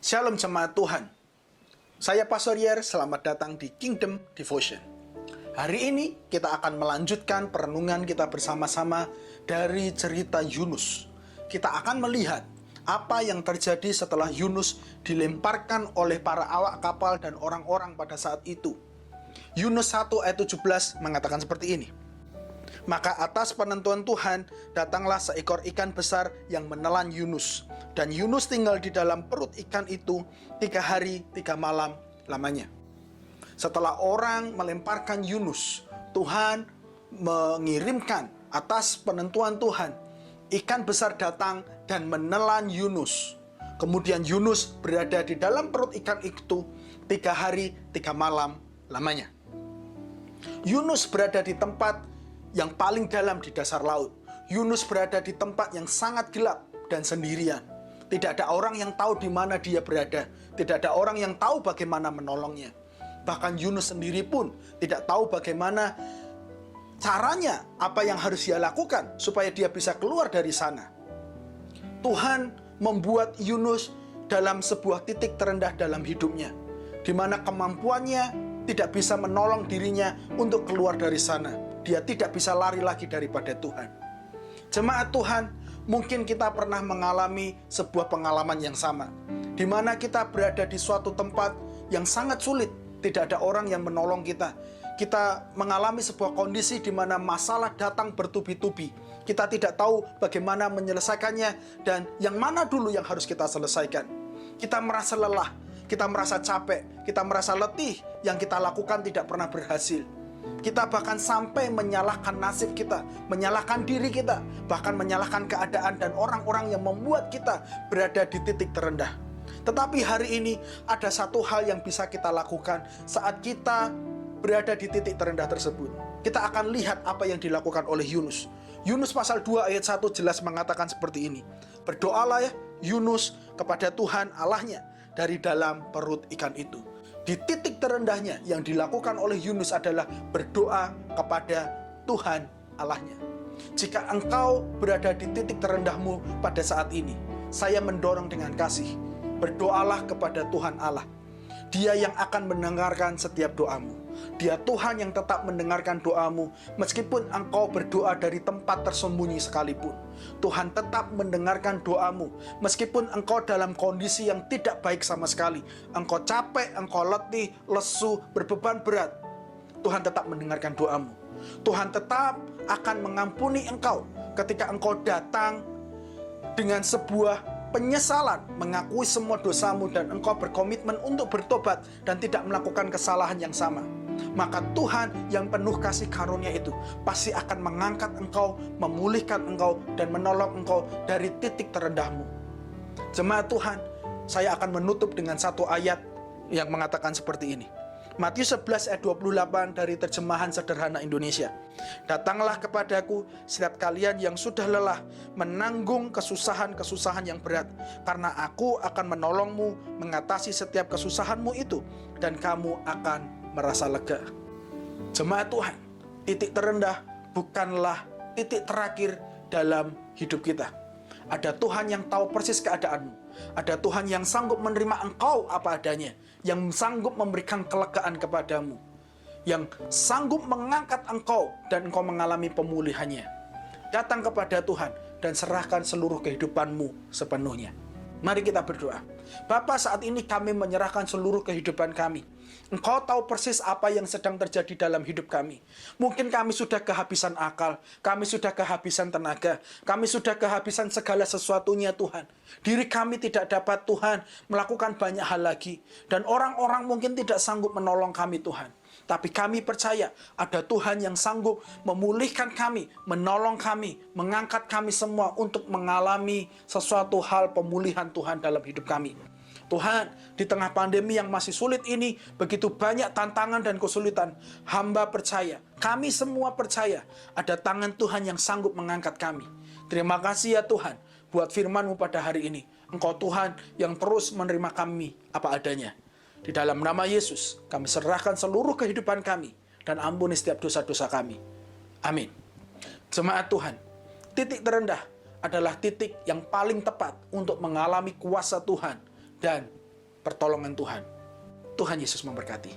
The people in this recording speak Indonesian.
Shalom jemaat Tuhan. Saya Pastor Yer, selamat datang di Kingdom Devotion. Hari ini kita akan melanjutkan perenungan kita bersama-sama dari cerita Yunus. Kita akan melihat apa yang terjadi setelah Yunus dilemparkan oleh para awak kapal dan orang-orang pada saat itu. Yunus 1 ayat 17 mengatakan seperti ini. Maka atas penentuan Tuhan, datanglah seekor ikan besar yang menelan Yunus. Dan Yunus tinggal di dalam perut ikan itu 3 hari 3 malam lamanya. Setelah orang melemparkan Yunus, Tuhan mengirimkan atas penentuan Tuhan, ikan besar datang dan menelan Yunus. Kemudian Yunus berada di dalam perut ikan itu 3 hari 3 malam lamanya. Yunus berada di tempat yang paling dalam di dasar laut. Yunus berada di tempat yang sangat gelap dan sendirian. Tidak ada orang yang tahu di mana dia berada. Tidak ada orang yang tahu bagaimana menolongnya. Bahkan Yunus sendiri pun tidak tahu bagaimana caranya, apa yang harus dia lakukan supaya dia bisa keluar dari sana. Tuhan membuat Yunus dalam sebuah titik terendah dalam hidupnya, di mana kemampuannya tidak bisa menolong dirinya untuk keluar dari sana. Dia tidak bisa lari lagi daripada Tuhan. Jemaat Tuhan, mungkin kita pernah mengalami sebuah pengalaman yang sama, di mana kita berada di suatu tempat yang sangat sulit. Tidak ada orang yang menolong kita. Kita mengalami sebuah kondisi di mana masalah datang bertubi-tubi. Kita tidak tahu bagaimana menyelesaikannya dan yang mana dulu yang harus kita selesaikan. Kita merasa lelah, kita merasa capek, kita merasa letih. Yang kita lakukan tidak pernah berhasil. Kita bahkan sampai menyalahkan nasib kita, menyalahkan diri kita, bahkan menyalahkan keadaan dan orang-orang yang membuat kita berada di titik terendah. Tetapi hari ini ada satu hal yang bisa kita lakukan saat kita berada di titik terendah tersebut. Kita akan lihat apa yang dilakukan oleh Yunus. Yunus pasal 2 ayat 1 jelas mengatakan seperti ini. Berdoalah ya Yunus kepada Tuhan Allahnya dari dalam perut ikan itu. Di titik terendahnya yang dilakukan oleh Yunus adalah berdoa kepada Tuhan Allahnya. Jika engkau berada di titik terendahmu pada saat ini, saya mendorong dengan kasih. Berdoalah kepada Tuhan Allah. Dia yang akan mendengarkan setiap doamu. Dia Tuhan yang tetap mendengarkan doamu, meskipun engkau berdoa dari tempat tersembunyi sekalipun. Tuhan tetap mendengarkan doamu, meskipun engkau dalam kondisi yang tidak baik sama sekali. Engkau capek, engkau letih, lesu, berbeban berat. Tuhan tetap mendengarkan doamu. Tuhan tetap akan mengampuni engkau ketika engkau datang dengan sebuah penyesalan, mengakui semua dosamu dan engkau berkomitmen untuk bertobat dan tidak melakukan kesalahan yang sama. Maka Tuhan yang penuh kasih karunia itu pasti akan mengangkat engkau, memulihkan engkau, dan menolong engkau dari titik terendahmu. Jemaat Tuhan, saya akan menutup dengan satu ayat yang mengatakan seperti ini. Matius 11 ayat 28 dari terjemahan sederhana Indonesia. Datanglah kepadaku setiap kalian yang sudah lelah menanggung kesusahan-kesusahan yang berat, karena aku akan menolongmu mengatasi setiap kesusahanmu itu, dan kamu akan merasa lega. Jemaat Tuhan, titik terendah bukanlah titik terakhir dalam hidup kita. Ada Tuhan yang tahu persis keadaanmu. Ada Tuhan yang sanggup menerima engkau apa adanya, yang sanggup memberikan kelegaan kepadamu, yang sanggup mengangkat engkau dan engkau mengalami pemulihannya. Datang kepada Tuhan dan serahkan seluruh kehidupanmu sepenuhnya. Mari kita berdoa. Bapa, saat ini kami menyerahkan seluruh kehidupan kami. Engkau tahu persis apa yang sedang terjadi dalam hidup kami. Mungkin kami sudah kehabisan akal, kami sudah kehabisan tenaga, kami sudah kehabisan segala sesuatunya Tuhan. Diri kami tidak dapat Tuhan melakukan banyak hal lagi. Dan orang-orang mungkin tidak sanggup menolong kami Tuhan. Tapi kami percaya ada Tuhan yang sanggup memulihkan kami, menolong kami, mengangkat kami semua untuk mengalami sesuatu hal pemulihan Tuhan dalam hidup kami. Tuhan, di tengah pandemi yang masih sulit ini, begitu banyak tantangan dan kesulitan, hamba percaya, kami semua percaya, ada tangan Tuhan yang sanggup mengangkat kami. Terima kasih ya Tuhan, buat firman-Mu pada hari ini. Engkau Tuhan yang terus menerima kami apa adanya. Di dalam nama Yesus, kami serahkan seluruh kehidupan kami, dan ampuni setiap dosa-dosa kami. Amin. Jemaat Tuhan, titik terendah adalah titik yang paling tepat untuk mengalami kuasa Tuhan dan pertolongan Tuhan. Tuhan Yesus memberkati.